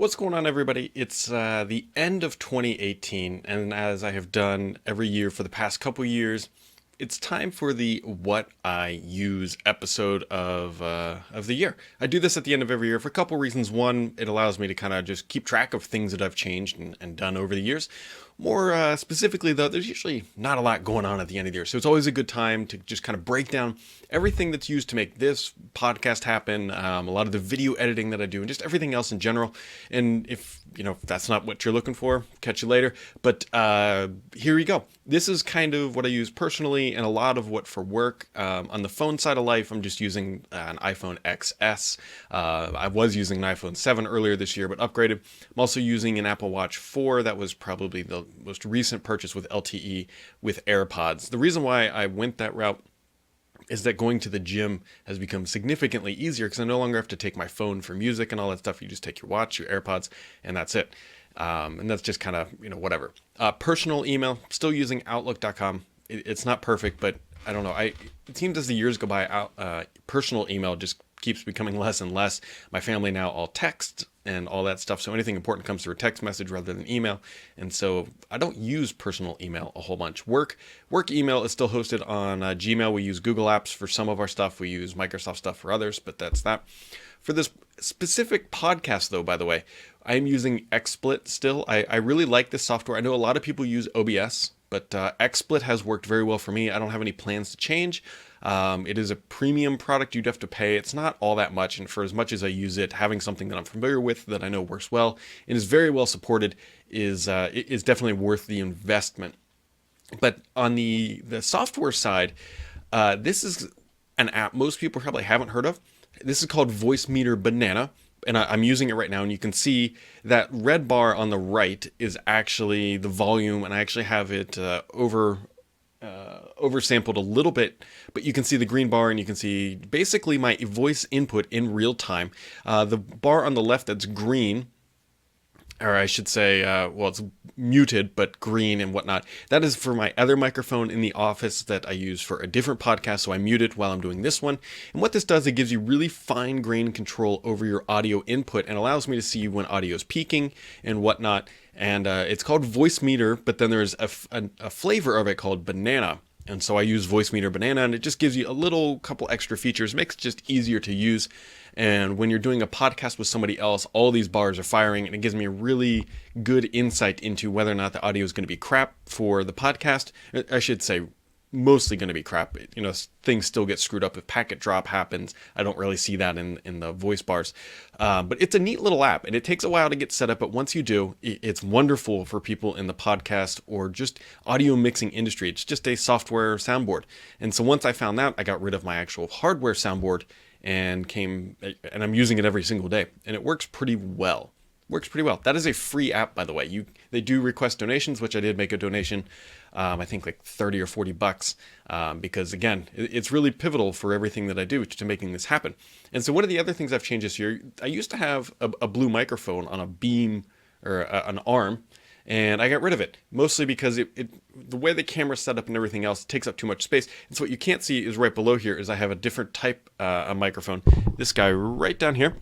What's going on, everybody? It's the end of 2018, and as I have done every year for the past couple years, it's time for the What I Use episode of the year. I do this at the end of every year for a couple reasons. One, it allows me to kind of just keep track of things that I've changed and done over the years. More specifically, though, there's usually not a lot going on at the end of the year. So it's always a good time to just kind of break down everything that's used to make this podcast happen, a lot of the video editing that I do, and just everything else in general. And if that's not what you're looking for, catch you later. But here we go. This is kind of what I use personally and a lot of what for work. On the phone side of life, I'm just using an iPhone XS. I was using an iPhone 7 earlier this year, but upgraded. I'm also using an Apple Watch 4. That was probably the most recent purchase with LTE with AirPods. The reason why I went that route is that going to the gym has become significantly easier because I no longer have to take my phone for music and all that stuff. You just take your watch, your AirPods, and that's it. And that's just kind of, whatever. Personal email, still using Outlook.com. It's not perfect, but I don't know. It seems as the years go by, personal email just keeps becoming less and less. My family now all text and all that stuff. So anything important comes through a text message rather than email. And so I don't use personal email a whole bunch. Work email is still hosted on Gmail. We use Google Apps for some of our stuff. We use Microsoft stuff for others, but that's that. For this specific podcast, though, by the way, I'm using XSplit still. I really like this software. I know a lot of people use OBS, but XSplit has worked very well for me. I don't have any plans to change. It is a premium product you'd have to pay. It's not all that much, and for as much as I use it, having something that I'm familiar with that I know works well and is very well supported is definitely worth the investment. But on the software side, this is an app most people probably haven't heard of. This is called Voicemeeter Banana, and I'm using it right now, and you can see that red bar on the right is actually the volume, and I actually have it oversampled a little bit, but you can see the green bar and you can see basically my voice input in real time. The bar on the left that's green, or I should say, it's muted, but green and whatnot. That is for my other microphone in the office that I use for a different podcast, so I mute it while I'm doing this one. And what this does, it gives you really fine-grained control over your audio input and allows me to see when audio is peaking and whatnot. And it's called Voicemeeter, but then there's a flavor of it called Banana. And so I use Voicemeeter Banana, and it just gives you a little couple extra features, makes it just easier to use. And when you're doing a podcast with somebody else, all these bars are firing, and it gives me a really good insight into whether or not the audio is going to be crap for the podcast. I should say mostly going to be crap. Things still get screwed up if packet drop happens. I don't really see that in the voice bars. But it's a neat little app, and it takes a while to get set up, but once you do, it's wonderful for people in the podcast or just audio mixing industry. It's just a software soundboard. And so once I found that, I got rid of my actual hardware soundboard and I'm using it every single day, and it works pretty well. That is a free app, by the way. They do request donations, which I did make a donation, I think like $30 or $40, because again, it's really pivotal for everything that I do to making this happen. And so one of the other things I've changed this year, I used to have a blue microphone on a beam or an arm, and I got rid of it, mostly because the way the camera's set up and everything else takes up too much space. And so what you can't see is right below here is I have a different type of microphone. This guy right down here.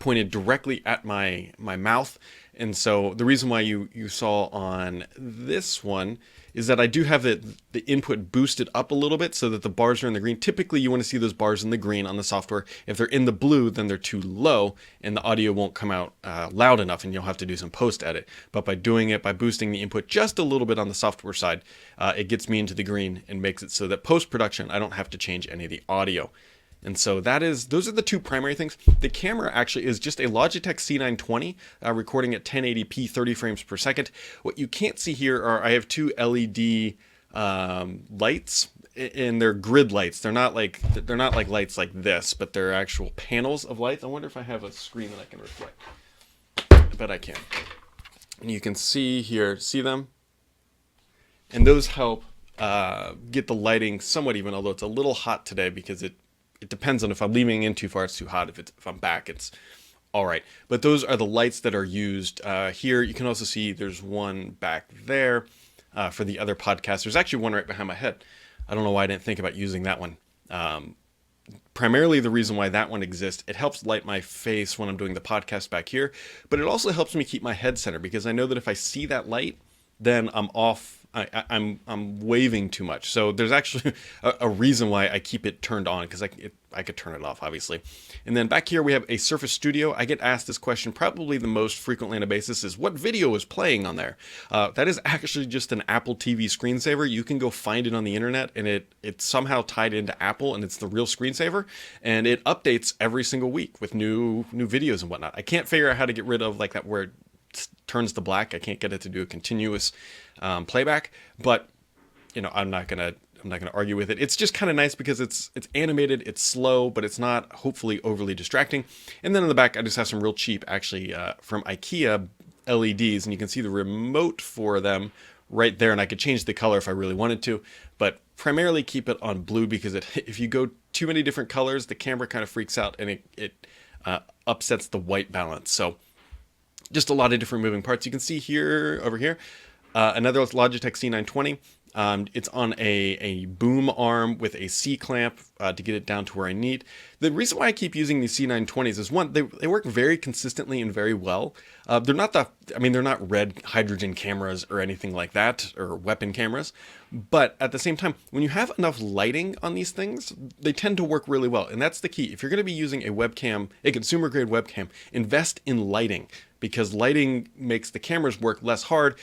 Pointed directly at my mouth. And so the reason why you saw on this one is that I do have the input boosted up a little bit so that the bars are in the green. Typically, you want to see those bars in the green on the software. If they're in the blue, then they're too low and the audio won't come out loud enough, and you'll have to do some post edit. But by boosting the input just a little bit on the software side, it gets me into the green and makes it so that post-production, I don't have to change any of the audio. And so those are the two primary things. The camera actually is just a Logitech C920 recording at 1080p 30 frames per second. What you can't see here are I have two LED lights, and they're grid lights. They're not like lights like this, but they're actual panels of lights. I wonder if I have a screen that I can reflect. I bet I can. And you can see them? And those help get the lighting somewhat even, although it's a little hot today because it depends on if I'm leaning in too far, it's too hot. If I'm back, it's all right. But those are the lights that are used here. You can also see there's one back there for the other podcast. There's actually one right behind my head. I don't know why I didn't think about using that one. primarily the reason why that one exists. It helps light my face when I'm doing the podcast back here, but it also helps me keep my head center because I know that if I see that light, then I'm off. I'm waving too much. So there's actually a reason why I keep it turned on because I could turn it off, obviously. And then back here we have a Surface Studio. I get asked this question probably the most frequently on a basis is what video is playing on there? That is actually just an Apple TV screensaver. You can go find it on the internet, and it's somehow tied into Apple, and it's the real screensaver, and it updates every single week with new videos and whatnot. I can't figure out how to get rid of like that where it turns to black. I can't get it to do a continuous playback, but I'm not gonna argue with it. It's just kind of nice because it's animated, it's slow, but it's not hopefully overly distracting. And then in the back, I just have some real cheap, actually from IKEA LEDs, and you can see the remote for them right there. And I could change the color if I really wanted to, but primarily keep it on blue because if you go too many different colors, the camera kind of freaks out and it upsets the white balance. So just a lot of different moving parts. You can see here, over here, another Logitech C920. It's on a boom arm with a C-clamp to get it down to where I need. The reason why I keep using these C920s is one, they work very consistently and very well. They're not red hydrogen cameras or anything like that, or weapon cameras. But at the same time, when you have enough lighting on these things, they tend to work really well. And that's the key. If you're going to be using a webcam, a consumer grade webcam, invest in lighting, because lighting makes the cameras work less hard,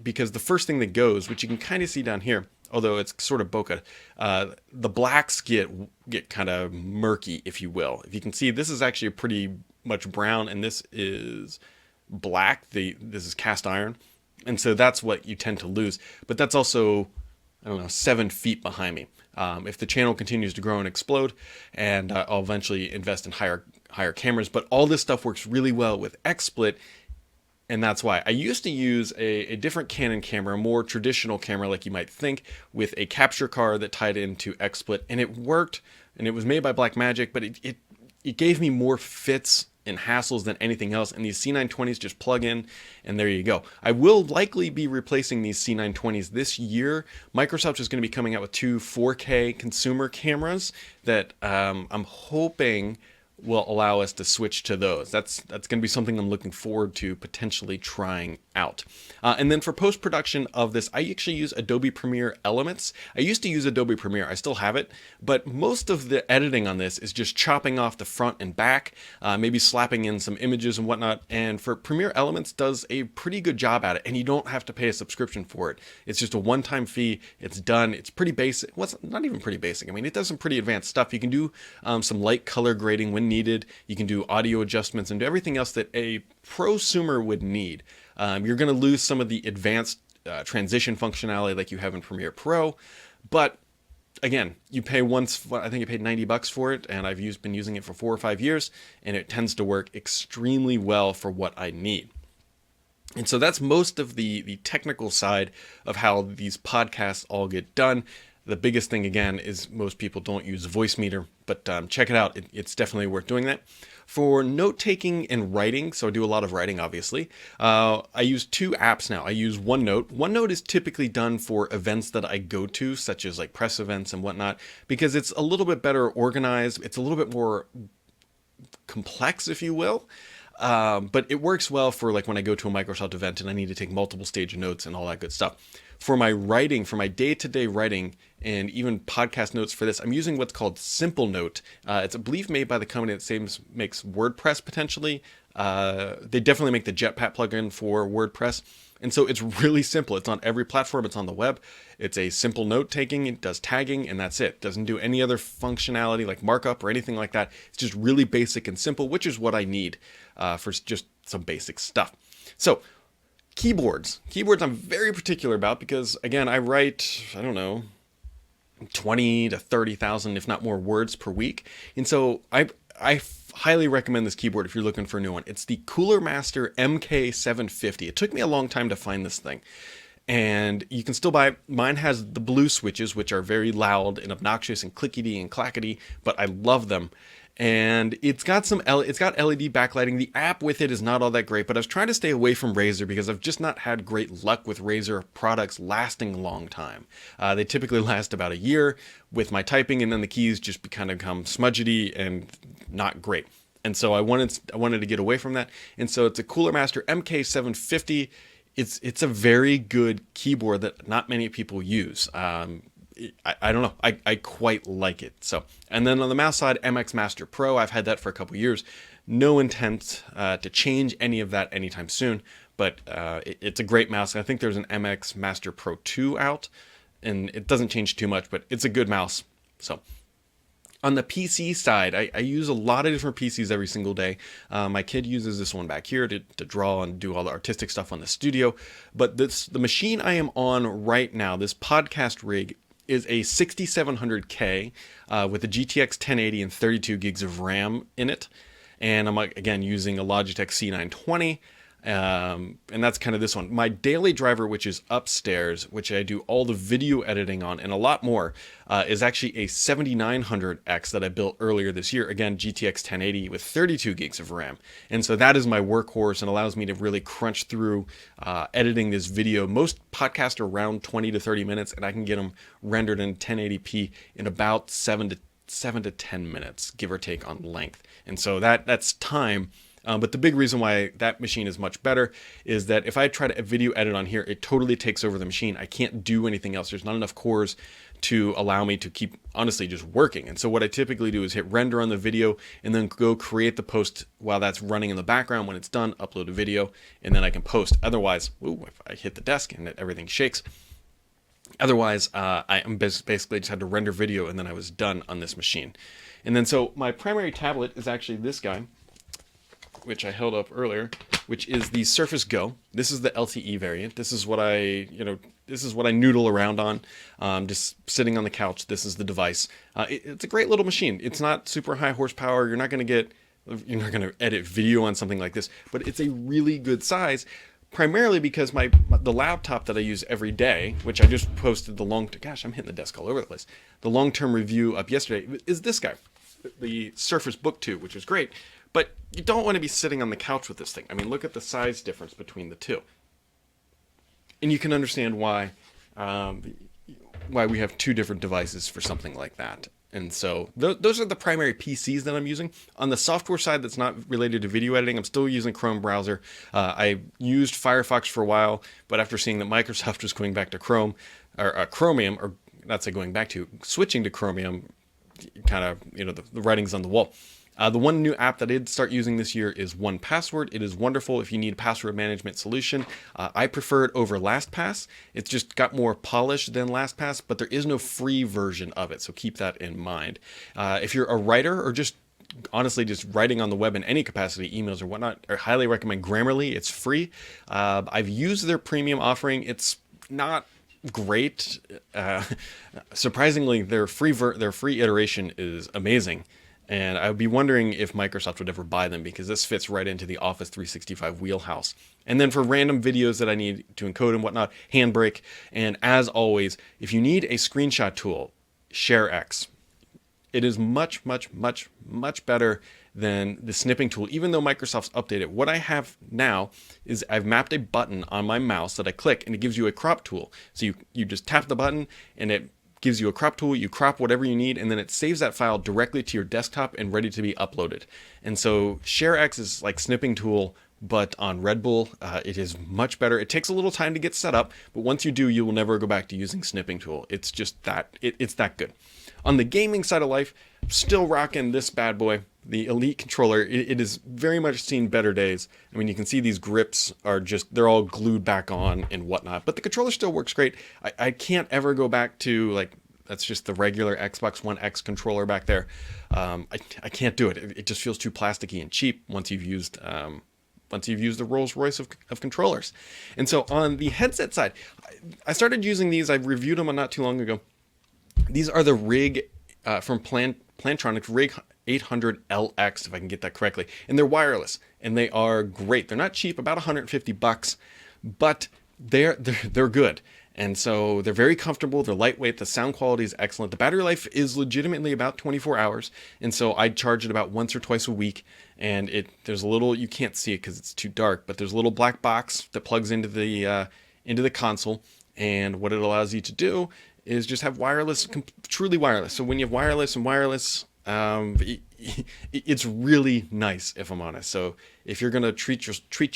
because the first thing that goes, which you can kind of see down here, although it's sort of bokeh, the blacks get kind of murky, if you will. If you can see, this is actually pretty much brown, and this is black. This is cast iron, and so that's what you tend to lose. But that's also, 7 feet behind me. If the channel continues to grow and explode, and I'll eventually invest in higher cameras, but all this stuff works really well with XSplit, and that's why. I used to use a different Canon camera, a more traditional camera like you might think, with a capture card that tied into XSplit, and it worked, and it was made by Blackmagic, but it gave me more fits and hassles than anything else, and these C920s just plug in, and there you go. I will likely be replacing these C920s this year. Microsoft is going to be coming out with 2 4K consumer cameras that I'm hoping will allow us to switch to those. That's going to be something I'm looking forward to potentially trying out. And then for post-production of this, I actually use Adobe Premiere Elements. I used to use Adobe Premiere, I still have it, but most of the editing on this is just chopping off the front and back, maybe slapping in some images and whatnot. And for Premiere Elements does a pretty good job at it, and you don't have to pay a subscription for it. It's just a one-time fee. It's done. It's pretty basic. Well, it's not even pretty basic. I mean, it does some pretty advanced stuff. You can do some light color grading when needed. You can do audio adjustments and do everything else that a prosumer would need. You're going to lose some of the advanced transition functionality like you have in Premiere Pro, but again, you pay once. I think I paid $90 for it, and I've been using it for 4 or 5 years, and it tends to work extremely well for what I need. And so that's most of the technical side of how these podcasts all get done. The biggest thing, again, is most people don't use Voicemeeter, but check it out. It's definitely worth doing that. For note-taking and writing, so I do a lot of writing, obviously, I use 2 apps now. I use OneNote. OneNote is typically done for events that I go to, such as like press events and whatnot, because it's a little bit better organized. It's a little bit more complex, if you will. But it works well for like when I go to a Microsoft event and I need to take multiple stage notes and all that good stuff. For my writing, for my day-to-day writing, and even podcast notes for this, I'm using what's called Simple Note. It's, I believe, made by the company that makes WordPress potentially. They definitely make the Jetpack plugin for WordPress. And so it's really simple. It's on every platform. It's on the web. It's a simple note-taking. It does tagging, and that's it. It doesn't do any other functionality like markup or anything like that. It's just really basic and simple, which is what I need for just some basic stuff. So keyboards I'm very particular about because, again, I write, 20 to 30,000, if not more, words per week. And so I highly recommend this keyboard if you're looking for a new one. It's the Cooler Master MK750. It took me a long time to find this thing. And you can still buy, mine has the blue switches, which are very loud and obnoxious and clickety and clackety, but I love them. And it's got it's got LED backlighting. The app with it is not all that great, but I was trying to stay away from Razer because I've just not had great luck with Razer products lasting a long time. They typically last about a year with my typing, and then the keys just kind of become smudgety and not great. And so I wanted to get away from that. And so it's a Cooler Master MK750. It's a very good keyboard that not many people use. I don't know. I quite like it. So, and then on the mouse side, MX Master Pro. I've had that for a couple years. No intent to change any of that anytime soon. But it's a great mouse. I think there's an MX Master Pro 2 out, and it doesn't change too much, but it's a good mouse. So, on the PC side, I use a lot of different PCs every single day. My kid uses this one back here to draw and do all the artistic stuff on the studio. But the machine I am on right now, this podcast rig, is a 6700K with a GTX 1080 and 32 gigs of RAM in it. And I'm, again, using a Logitech C920. And that's kind of this one. My daily driver, which is upstairs, which I do all the video editing on and a lot more, is actually a 7900X that I built earlier this year. Again, GTX 1080 with 32 gigs of RAM. And so that is my workhorse and allows me to really crunch through editing this video. Most podcasts are around 20 to 30 minutes, and I can get them rendered in 1080p in about 7 to 10 minutes, give or take on length. And so that's time. But the big reason why that machine is much better is that if I try to video edit on here, it totally takes over the machine. I can't do anything else. There's not enough cores to allow me to keep, honestly, just working. And so what I typically do is hit render on the video and then go create the post while that's running in the background. When it's done, upload a video, and then I can post. Otherwise, if I hit the desk and everything shakes, otherwise, I basically just had to render video, and then I was done on this machine. And then so my primary tablet is actually this guy, which I held up earlier, which is the Surface Go. This is the LTE variant. This is what I noodle around on, just sitting on the couch. This is the device. It's a great little machine. It's not super high horsepower. You're not going to edit video on something like this, but it's a really good size. Primarily because the laptop that I use every day, which I just posted gosh, I'm hitting the desk all over the place. The long-term review up yesterday is this guy, the Surface Book 2, which is great. But you don't want to be sitting on the couch with this thing. I mean, look at the size difference between the two. And you can understand why we have two different devices for something like that. And so those are the primary PCs that I'm using. On the software side that's not related to video editing, I'm still using Chrome browser. I used Firefox for a while, but after seeing that Microsoft was going back to Chrome, or Chromium, or not say going back to, switching to Chromium, kind of, the writing's on the wall. The one new app that I did start using this year is 1Password. It is wonderful if you need a password management solution. I prefer it over LastPass. It's just got more polish than LastPass, but there is no free version of it, so keep that in mind. If you're a writer or just honestly just writing on the web in any capacity, emails or whatnot, I highly recommend Grammarly. It's free. I've used their premium offering. It's not great. Surprisingly, their free iteration is amazing. And I would be wondering if Microsoft would ever buy them, because this fits right into the Office 365 wheelhouse. And then for random videos that I need to encode and whatnot, Handbrake. And as always, if you need a screenshot tool, ShareX. It is much, much, much, much better than the snipping tool, even though Microsoft's updated. What I have now is I've mapped a button on my mouse that I click, and it gives you a crop tool. So you just tap the button, and it gives you a crop tool. You crop whatever you need, and then it saves that file directly to your desktop and ready to be uploaded. And so ShareX is like snipping tool, but on Red Bull. It is much better. It takes a little time to get set up, but once you do, you will never go back to using snipping tool. It's just that it's that good. On the gaming side of life, still rocking this bad boy, the Elite controller. It has very much seen better days. I mean, you can see these grips are they're all glued back on and whatnot, but the controller still works great. I can't ever go back to, that's just the regular Xbox One X controller back there. I can't do it. It just feels too plasticky and cheap once you've used the Rolls Royce of controllers. And so on the headset side, I started using these. I reviewed them not too long ago. These are the Rig from Plantronics Rig 800LX, if I can get that correctly. And they're wireless, and they are great. They're not cheap, about $150, but they're good. And so they're very comfortable, they're lightweight, the sound quality is excellent. The battery life is legitimately about 24 hours. And so I charge it about once or twice a week. And there's a little, you can't see it because it's too dark, but there's a little black box that plugs into the console. And what it allows you to do is just have wireless, truly wireless. So when you have wireless and wireless, it's really nice, if I'm honest. So if you're gonna treat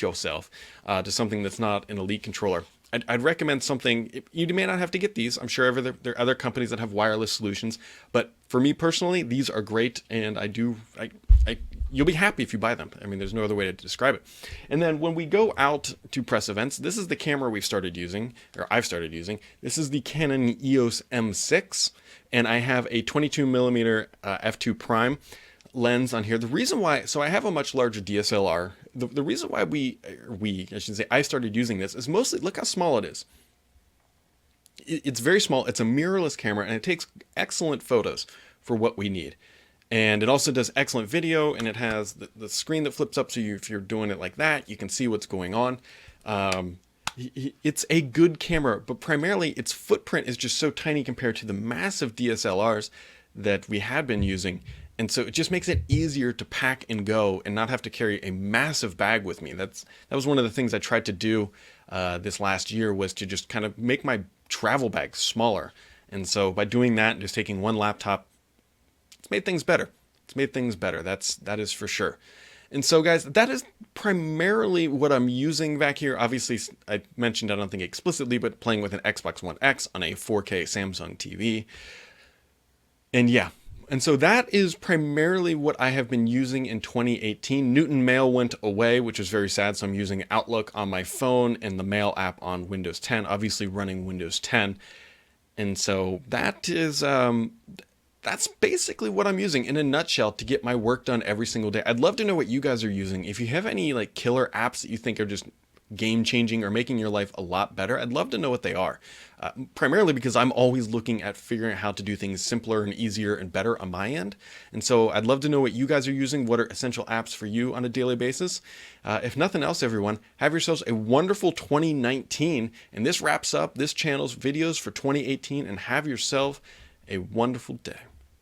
yourself to something that's not an Elite controller, I'd recommend something. You may not have to get these. I'm sure there are other companies that have wireless solutions, but for me personally, these are great, and you'll be happy if you buy them. I mean, there's no other way to describe it. And then when we go out to press events, this is the camera I've started using. This is the Canon EOS M6, and I have a 22 millimeter f2 prime lens on here. The reason why, so I have a much larger DSLR. The reason why I started using this is mostly, look how small it is. It's very small. It's a mirrorless camera, and it takes excellent photos for what we need. And it also does excellent video, and it has the screen that flips up, so if you're doing it like that, you can see what's going on. It's a good camera, but primarily its footprint is just so tiny compared to the massive DSLRs that we had been using. And so it just makes it easier to pack and go and not have to carry a massive bag with me. That was one of the things I tried to do this last year, was to just kind of make my travel bag smaller. And so by doing that and just taking one laptop, it's made things better. That is for sure. And so guys, that is primarily what I'm using back here. Obviously, I mentioned, I don't think explicitly, but playing with an Xbox One X on a 4K Samsung TV. And yeah. And so that is primarily what I have been using in 2018. Newton Mail went away, which is very sad. So I'm using Outlook on my phone and the Mail app on Windows 10, obviously running Windows 10. And so that is, that's basically what I'm using in a nutshell to get my work done every single day. I'd love to know what you guys are using. If you have any like killer apps that you think are just game changing or making your life a lot better, I'd love to know what they are. Primarily because I'm always looking at figuring out how to do things simpler and easier and better on my end. And so I'd love to know what you guys are using. What are essential apps for you on a daily basis? If nothing else, everyone, have yourselves a wonderful 2019. And this wraps up this channel's videos for 2018, and have yourself a wonderful day.